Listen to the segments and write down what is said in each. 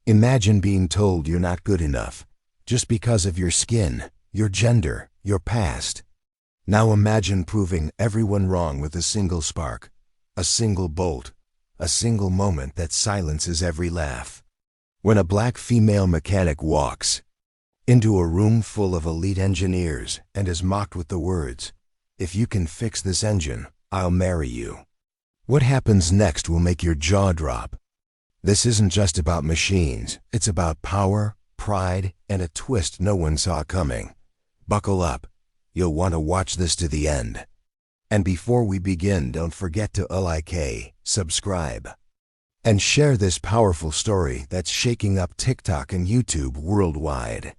Imagine being told you're not good enough, just because of your skin, your gender, your past. Now imagine proving everyone wrong with a single spark, a single bolt, a single moment that silences every laugh. When a black female mechanic walks into a room full of elite engineers and is mocked with the words, "If you can fix this engine, I'll marry you," what happens next will make your jaw drop. This isn't just about machines, it's about power, pride, and a twist no one saw coming. Buckle up. You'll want to watch this to the end. And before we begin, don't forget to like, subscribe, and share this powerful story that's shaking up TikTok and YouTube worldwide.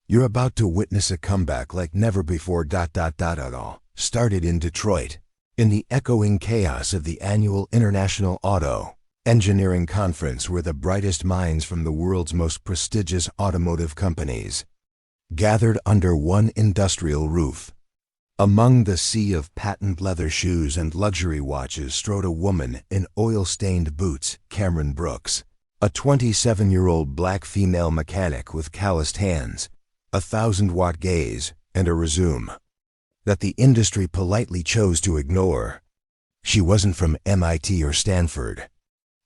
You're about to witness a comeback like never before. It all started in Detroit, in the echoing chaos of the annual International Auto Engineering Conference, where the brightest minds from the world's most prestigious automotive companies gathered under one industrial roof. Among the sea of patent leather shoes and luxury watches strode a woman in oil-stained boots, Cameron Brooks, a 27-year-old black female mechanic with calloused hands, a 1,000-watt gaze, and a resume that the industry politely chose to ignore. She wasn't from MIT or Stanford.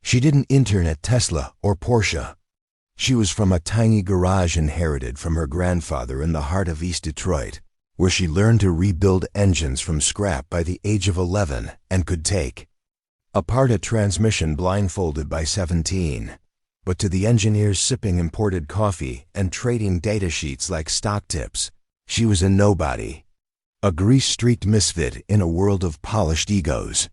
She didn't intern at Tesla or Porsche. She was from a tiny garage inherited from her grandfather in the heart of East Detroit, where she learned to rebuild engines from scrap by the age of 11 and could take apart a transmission blindfolded by 17. But to the engineers sipping imported coffee and trading data sheets like stock tips, she was a nobody, a grease-streaked misfit in a world of polished egos.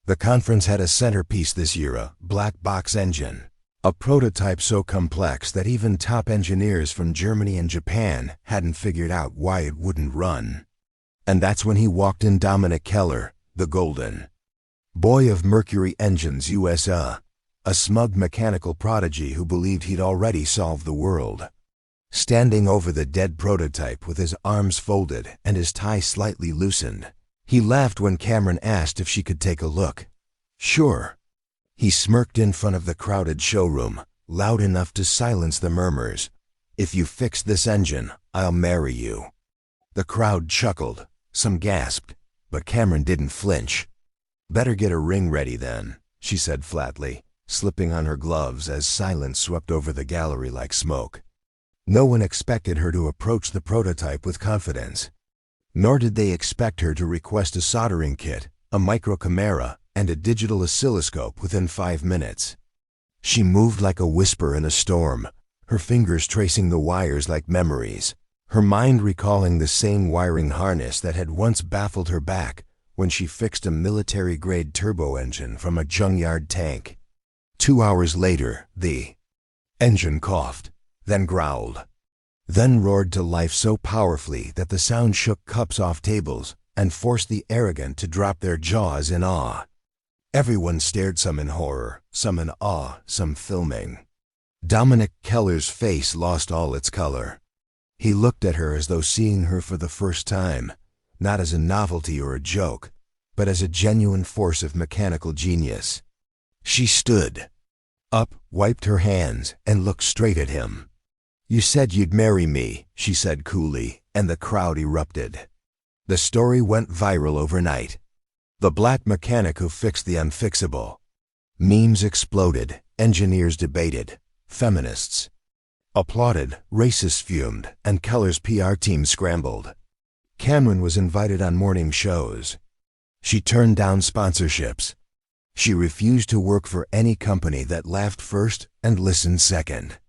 The conference had a centerpiece this year, a black box engine, a prototype so complex that even top engineers from Germany and Japan hadn't figured out why it wouldn't run. And that's when he walked in, Dominic Keller, the golden boy of Mercury Engines USA, a smug mechanical prodigy who believed he'd already solved the world. Standing over the dead prototype with his arms folded and his tie slightly loosened, he laughed when Cameron asked if she could take a look. Sure. He smirked in front of the crowded showroom, loud enough to silence the murmurs. "If you fix this engine, I'll marry you." The crowd chuckled, some gasped, but Cameron didn't flinch. "Better get a ring ready then," she said flatly, slipping on her gloves as silence swept over the gallery like smoke. No one expected her to approach the prototype with confidence. Nor did they expect her to request a soldering kit, a micro camera, and a digital oscilloscope within 5 minutes. She moved like a whisper in a storm, her fingers tracing the wires like memories, her mind recalling the same wiring harness that had once baffled her back when she fixed a military-grade turbo engine from a junkyard tank. 2 hours later, the engine coughed, then growled, then roared to life so powerfully that the sound shook cups off tables and forced the arrogant to drop their jaws in awe. Everyone stared, some in horror, some in awe, some filming. Dominic Keller's face lost all its color. He looked at her as though seeing her for the first time, not as a novelty or a joke, but as a genuine force of mechanical genius. She stood up, wiped her hands, and looked straight at him. "You said you'd marry me," she said coolly, and the crowd erupted. The story went viral overnight. The black mechanic who fixed the unfixable. Memes exploded, engineers debated, feminists applauded, racists fumed, and Keller's PR team scrambled. Cameron was invited on morning shows. She turned down sponsorships. She refused to work for any company that laughed first and listened second.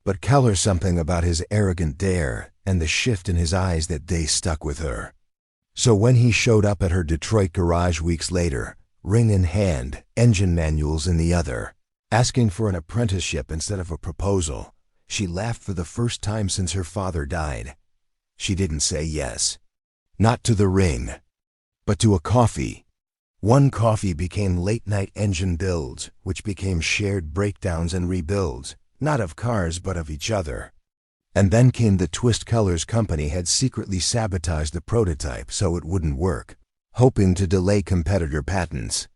But Keller, something about his arrogant dare and the shift in his eyes that day stuck with her. So when he showed up at her Detroit garage weeks later, ring in hand, engine manuals in the other, asking for an apprenticeship instead of a proposal, she laughed for the first time since her father died. She didn't say yes. Not to the ring, but to a coffee. One coffee became late-night engine builds, which became shared breakdowns and rebuilds, not of cars but of each other. And then came the twist. Keller's company had secretly sabotaged the prototype so it wouldn't work, hoping to delay competitor patents.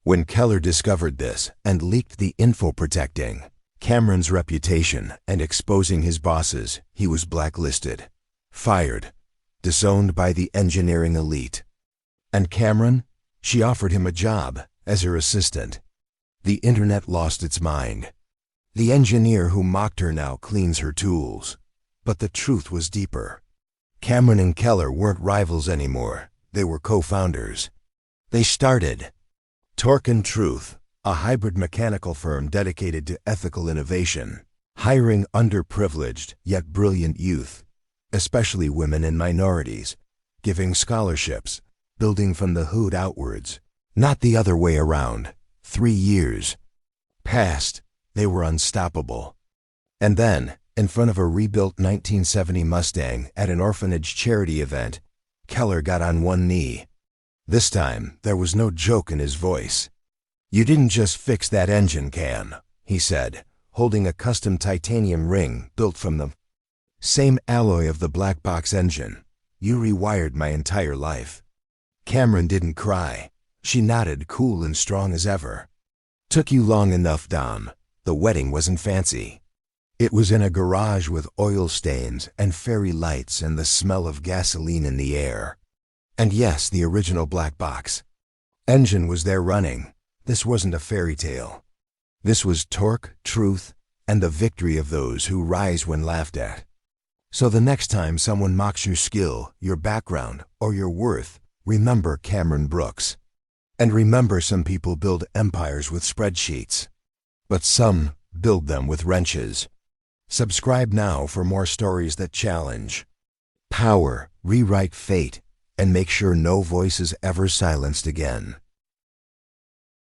When Keller discovered this and leaked the info protecting Cameron's reputation and exposing his bosses, he was blacklisted, fired, disowned by the engineering elite. And Cameron? She offered him a job as her assistant. The internet lost its mind. The engineer who mocked her now cleans her tools. But the truth was deeper. Cameron and Keller weren't rivals anymore. They were co-founders. They started Torque and Truth, a hybrid mechanical firm dedicated to ethical innovation, hiring underprivileged yet brilliant youth, especially women and minorities, giving scholarships, building from the hood outwards, not the other way around. 3 years passed. They were unstoppable. And then, in front of a rebuilt 1970 Mustang at an orphanage charity event, Keller got on one knee. This time, there was no joke in his voice. "You didn't just fix that engine, Cam," he said, holding a custom titanium ring built from the same alloy of the black box engine. "You rewired my entire life." Cameron didn't cry. She nodded, cool and strong as ever. "Took you long enough, Dom. The wedding wasn't fancy. It was in a garage with oil stains and fairy lights and the smell of gasoline in the air. And yes, the original black box engine was there running. This wasn't a fairy tale. This was torque, truth, and the victory of those who rise when laughed at. So the next time someone mocks your skill, your background, or your worth, remember Cameron Brooks. And remember, some people build empires with spreadsheets, but some build them with wrenches. Subscribe now for more stories that challenge power, rewrite fate, and make sure no voice is ever silenced again.